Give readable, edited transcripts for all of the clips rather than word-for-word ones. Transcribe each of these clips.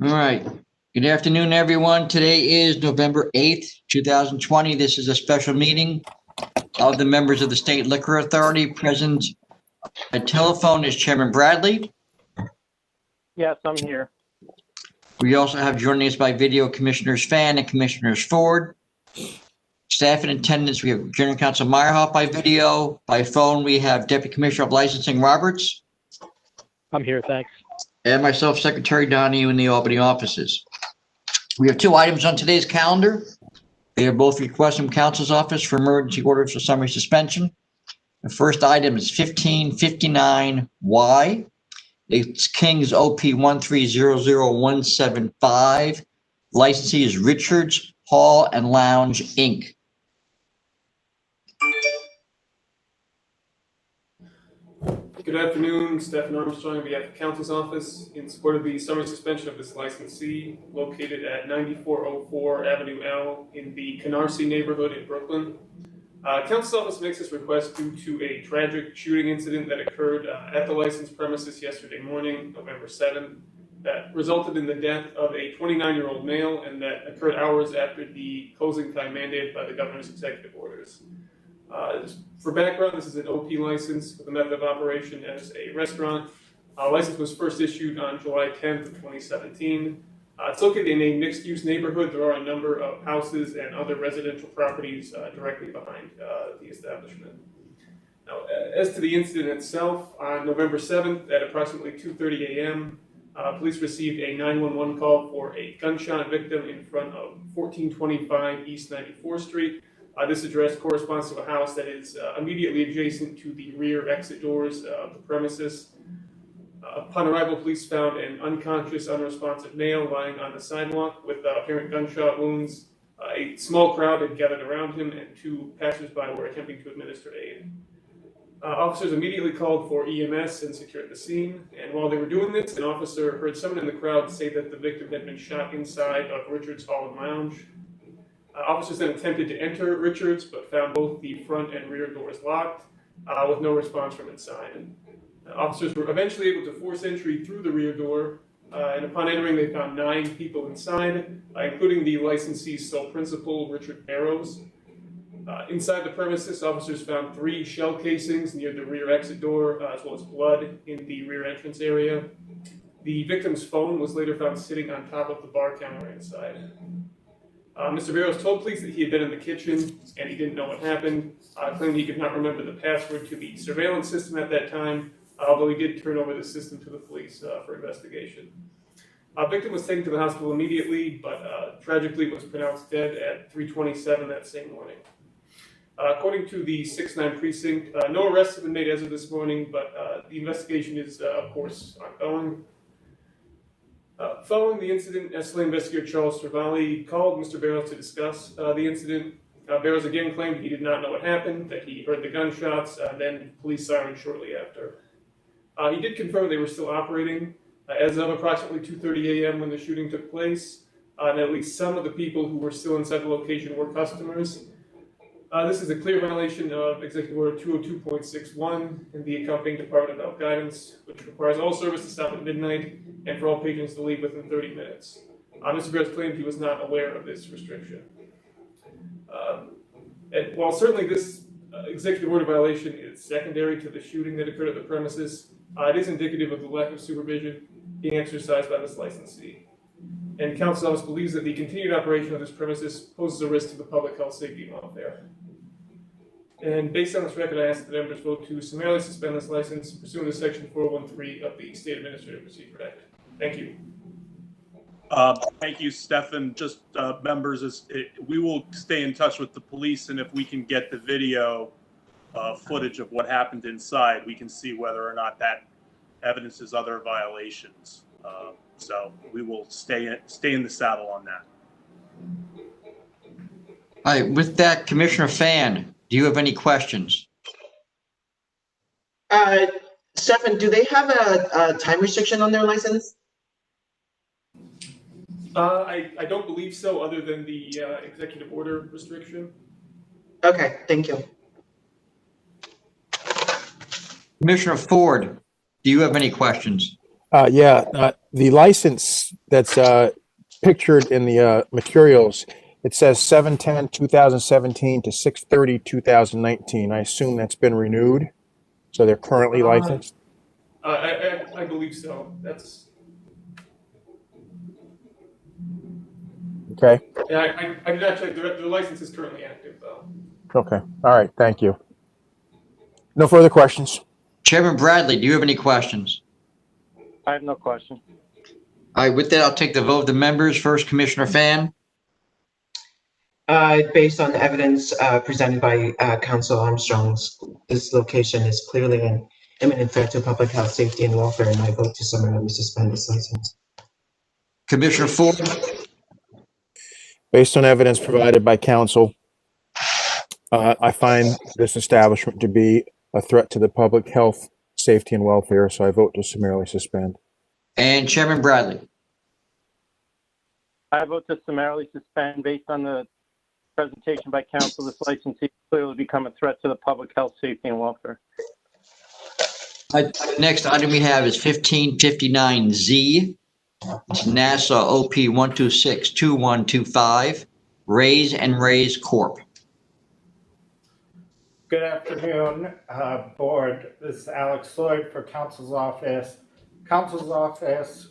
All right. Good afternoon, everyone. Today is November 8th, 2020. This is a special meeting of the members of the State Liquor Authority. Present by telephone is Chairman Bradley. Yes, I'm here. We also have joining us by video Commissioners Fan and Commissioners Ford. Staff in attendance, we have General Counsel Meyerhoff by video. By phone, we have Deputy Commissioner of Licensing Roberts. I'm here, thanks. And myself, Secretary Donahue, in the Albany offices. We have two items on today's calendar. They are both requests from Council's office for emergency orders for summary suspension. The first item is 1559Y. It's King's OP 1300175. Licensee is Richards Hall and Lounge, Inc. Good afternoon, Stephen Armstrong on behalf of Council's office in support of the summary suspension of this licensee located at 9404 Avenue L in the Canarsie neighborhood in Brooklyn. Council's office makes this request due to a tragic shooting incident that occurred at the licensed premises yesterday morning, November 7th, that resulted in the death of a 29-year-old male and that occurred hours after the closing time mandated by the governor's executive orders. For background, this is an OP license with a method of operation as a restaurant. License was first issued on July 10th of 2017. It's located in a mixed-use neighborhood. There are a number of houses and other residential properties directly behind the establishment. Now, as to the incident itself, on November 7th at approximately 2:30 a.m., police received a 911 call for a gunshot victim in front of 1425 East 94th Street. This address corresponds to a house that is immediately adjacent to the rear exit doors of the premises. Upon arrival, police found an unconscious, unresponsive male lying on the sidewalk with apparent gunshot wounds. A small crowd had gathered around him, and two passersby were attempting to administer aid. Officers immediately called for EMS and secured the scene. And while they were doing this, an officer heard someone in the crowd say that the victim had been shot inside of Richards Hall and Lounge. Officers then attempted to enter Richards, but found both the front and rear doors locked, with no response from inside. Officers were eventually able to force entry through the rear door, and upon entering, they found 9 people inside, including the licensee's sole principal, Richard Barrows. Inside the premises, officers found 3 shell casings near the rear exit door, as well as blood in the rear entrance area. The victim's phone was later found sitting on top of the bar counter inside. Mr. Barrows told police that he had been in the kitchen and he didn't know what happened, claiming he could not remember the password to the surveillance system at that time, although he did turn over the system to the police for investigation. Victim was taken to the hospital immediately, but tragically was pronounced dead at 3:27 that same morning. According to the 6-9 precinct, no arrests have been made as of this morning, but the investigation is, of course, ongoing. Following the incident, SLA investigator Charles Travali called Mr. Barrows to discuss the incident. Barrows again claimed he did not know what happened, that he heard the gunshots, then police sirens shortly after. He did confirm they were still operating as of approximately 2:30 a.m. when the shooting took place, and at least some of the people who were still inside the location were customers. This is a clear violation of Executive Order 202.61 and the accompanying Department of Health guidance, which requires all service to stop at midnight and for all patrons to leave within 30 minutes. Mr. Barrows claimed he was not aware of this restriction. And while certainly this executive order violation is secondary to the shooting that occurred at the premises, it is indicative of the lack of supervision being exercised by this licensee. And Council's office believes that the continued operation of this premises poses a risk to the public health, safety, and welfare. And based on this record, I ask that the members vote to summarily suspend this license pursuant to Section 413 of the State Administrative Procedure Act. Thank you. Thank you, Stefan. Just members, we will stay in touch with the police, and if we can get the video footage of what happened inside, we can see whether or not that evidences other violations. So we will stay in the saddle on that. All right, with that, Commissioner Fan, do you have any questions? Stefan, do they have a time restriction on their license? I don't believe so, other than the executive order restriction. Okay, thank you. Commissioner Ford, do you have any questions? The license that's pictured in the materials, it says 7/10/2017 to 6/30/2019. I assume that's been renewed, so they're currently licensed. I believe so. That's, Okay. yeah, I did not check. The license is currently active, though. Okay. All right. Thank you. No further questions. Chairman Bradley, do you have any questions? I have no question. All right, with that, I'll take the vote of the members. First, Commissioner Fan, Based on the evidence presented by Council Armstrong, this location is clearly an imminent threat to public health, safety, and welfare, and I vote to summarily suspend this license. Commissioner Ford, Based on evidence provided by counsel, I find this establishment to be a threat to the public health, safety, and welfare, so I vote to summarily suspend. and Chairman Bradley. I vote to summarily suspend based on the presentation by council. This licensee clearly become a threat to the public health, safety, and welfare. Next item we have is 1559Z. It's NASA OP 1262125, Raise and Raise Corp. Good afternoon, board. This is Alex Lloyd for Council's office. Council's office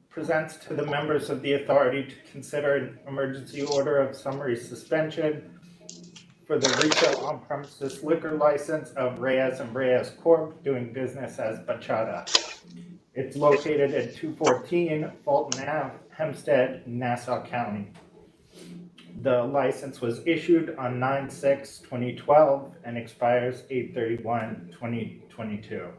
presents to the members of the authority to consider an emergency order of summary suspension for the retail on-premises liquor license of Reyes and Reyes Corp. doing business as Bachata. It's located at 214 Fulton Ave, Hempstead, Nassau County. The license was issued on 9/6/2012 and expires 8/31/2022.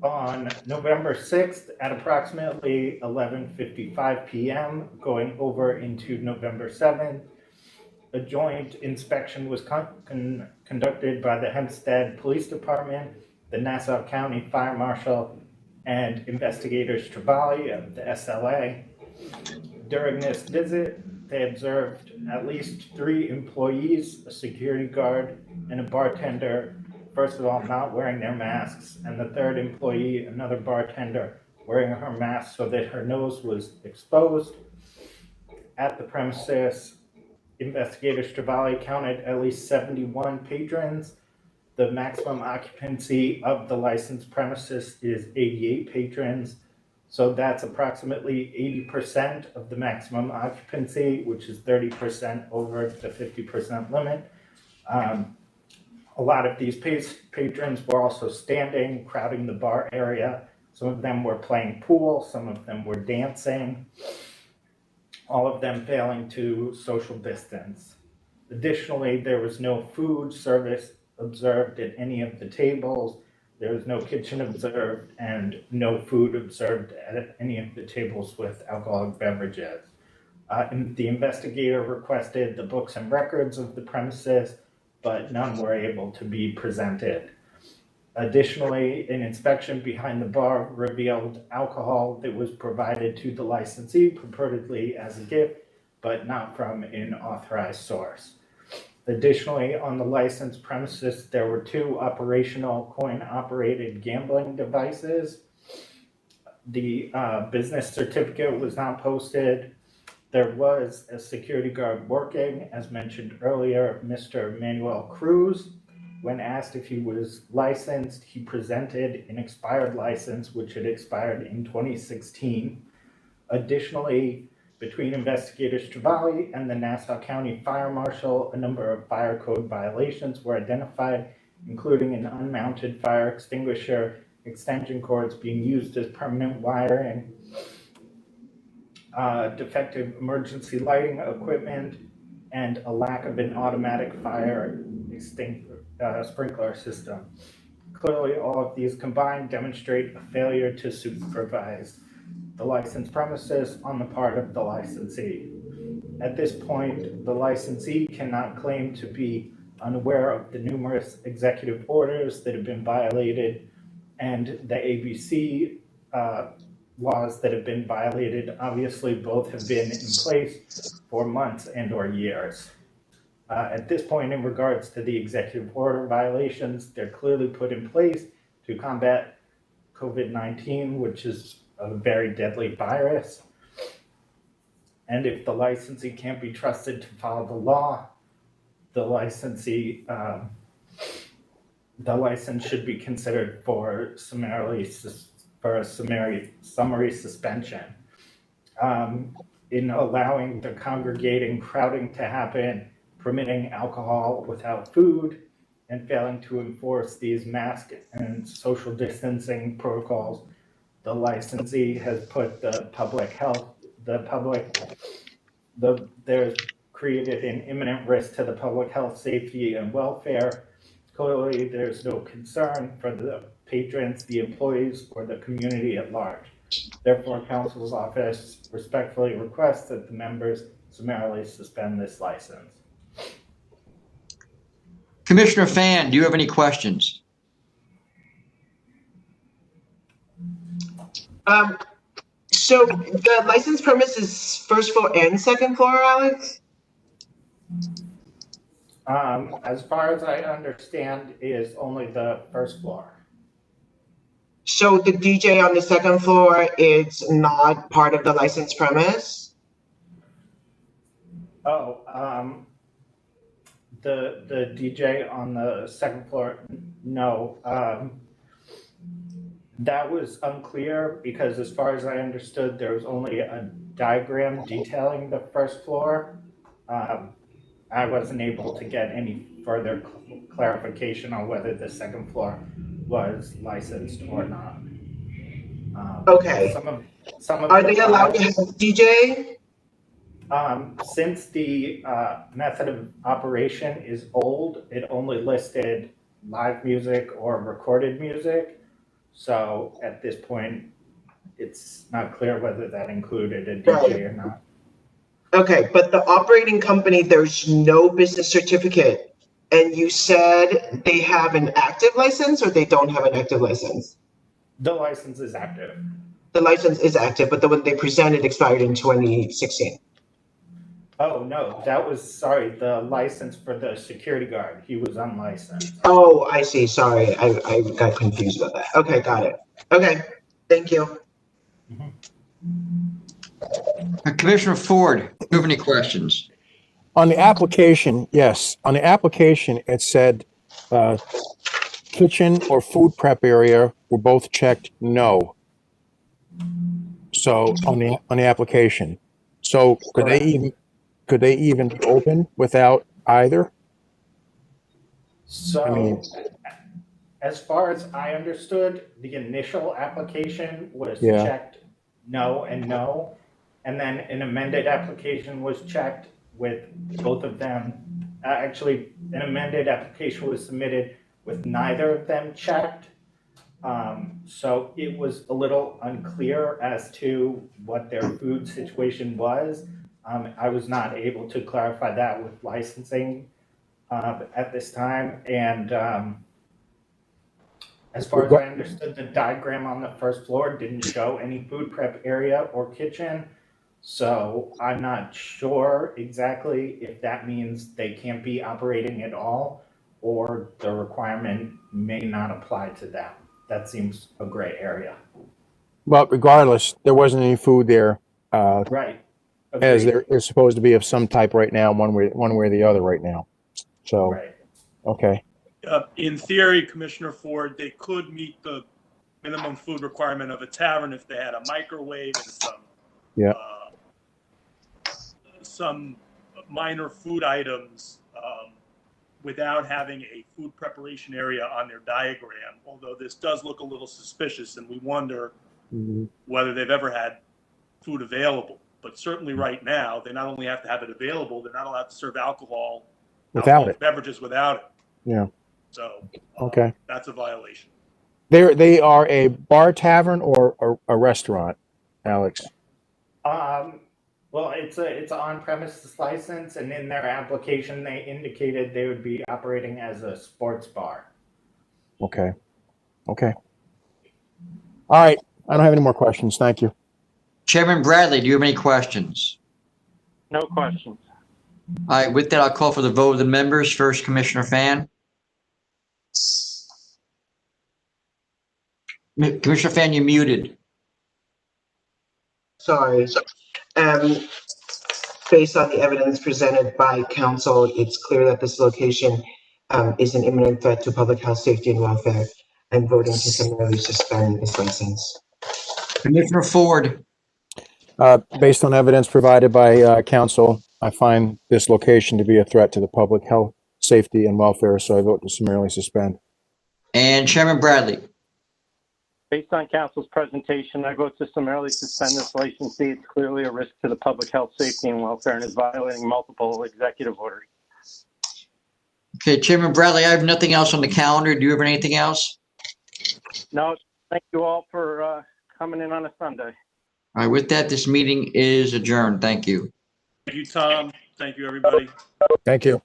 On November 6th at approximately 11:55 p.m., going over into November 7th, a joint inspection was conducted by the Hempstead Police Department, the Nassau County Fire Marshal, and investigators Trevally of the SLA. During this visit, they observed at least 3 employees, a security guard, and a bartender, first of all, not wearing their masks, and the third employee, another bartender, wearing her mask so that her nose was exposed. At the premises, investigators Trevally counted at least 71 patrons. The maximum occupancy of the licensed premises is 88 patrons. So that's approximately 80% of the maximum occupancy, which is 30% over the 50% limit. A lot of these patrons were also standing, crowding the bar area. Some of them were playing pool, some of them were dancing, all of them failing to social distance. Additionally, there was no food service observed at any of the tables. There was no kitchen observed and no food observed at any of the tables with alcoholic beverages. The investigator requested the books and records of the premises, but none were able to be presented. Additionally, an inspection behind the bar revealed alcohol that was provided to the licensee purportedly as a gift, but not from an authorized source. Additionally, on the licensed premises, there were 2 operational coin-operated gambling devices. The business certificate was not posted. There was a security guard working, as mentioned earlier, Mr. Manuel Cruz. When asked if he was licensed, he presented an expired license, which had expired in 2016. Additionally, between investigators Trevally and the Nassau County Fire Marshal, a number of fire code violations were identified, including an unmounted fire extinguisher, extension cords being used as permanent wiring, defective emergency lighting equipment, and a lack of an automatic fire sprinkler system. Clearly, all of these combined demonstrate a failure to supervise the licensed premises on the part of the licensee. At this point, the licensee cannot claim to be unaware of the numerous executive orders that have been violated and the ABC laws that have been violated. Obviously, both have been in place for months and/or years. At this point, in regards to the executive order violations, they're clearly put in place to combat COVID-19, which is a very deadly virus. And if the licensee can't be trusted to follow the law, the licensee, the license should be considered for a summary suspension. In allowing the congregating crowding to happen, permitting alcohol without food, and failing to enforce these mask and social distancing protocols, the licensee has put the public health, there's created an imminent risk to the public health, safety, and welfare. Clearly, there's no concern for the patrons, the employees, or the community at large. Therefore, Council's office respectfully requests that the members summarily suspend this license. Commissioner Fan, do you have any questions? So the license premise is first floor and second floor, Alex? As far as I understand, is only the first floor. So the DJ on the second floor is not part of the license premise? Oh, the DJ on the second floor, no. That was unclear because as far as I understood, there was only a diagram detailing the first floor. I wasn't able to get any further clarification on whether the second floor was licensed or not. Okay. Some of Are they allowed to have a DJ? Since the method of operation is old, it only listed live music or recorded music. So at this point, it's not clear whether that included a DJ or not. Okay, but the operating company, there's no business certificate. And you said they have an active license or they don't have an active license? The license is active. The license is active, but the one they presented expired in 2016. Oh, no, that was, sorry, the license for the security guard. He was unlicensed. Oh, I see. Sorry, I got confused about that. Okay, got it. Okay, thank you. Commissioner Ford, do you have any questions? On the application, yes. On the application, it said kitchen or food prep area were both checked no. So on the application, so could they even be open without either? So, I mean, as far as I understood, the initial application was Yeah. checked no and no. And then an amended application was checked with both of them. Actually, an amended application was submitted with neither of them checked. So it was a little unclear as to what their food situation was. I was not able to clarify that with licensing at this time. And as far as I understood, the diagram on the first floor didn't show any food prep area or kitchen. So I'm not sure exactly if that means they can't be operating at all or the requirement may not apply to them. That seems a gray area. But regardless, there wasn't any food there, Right. as Agreed. there is supposed to be of some type right now, one way or the other right now. So, Right. okay. In theory, Commissioner Ford, they could meet the minimum food requirement of a tavern if they had a microwave and some minor food items without having a food preparation area on their diagram. Although this does look a little suspicious, and we wonder whether they've ever had food available. But certainly right now, they not only have to have it available, they're not allowed to serve alcohol Without it. beverages without it. Yeah. So Okay. that's a violation. They are a bar tavern or a restaurant, Alex? Well, it's an on-premises license, and in their application, they indicated they would be operating as a sports bar. Okay. Okay. All right. I don't have any more questions. Thank you. Chairman Bradley, do you have any questions? No questions. All right, with that, I'll call for the vote of the members. First, Commissioner Fan. Commissioner Fan, you're muted. Sorry. Based on the evidence presented by council, it's clear that this location is an imminent threat to public health, safety, and welfare. I'm voting to summarily suspend this license. Commissioner Ford, Based on evidence provided by council, I find this location to be a threat to the public health, safety, and welfare, so I vote to summarily suspend. and Chairman Bradley. Based on council's presentation, I vote to summarily suspend this licensee. It's clearly a risk to the public health, safety, and welfare and is violating multiple executive orders. Okay, Chairman Bradley, I have nothing else on the calendar. Do you have anything else? No, thank you all for coming in on a Sunday. All right, with that, this meeting is adjourned. Thank you. Thank you, Tom. Thank you, everybody. Thank you.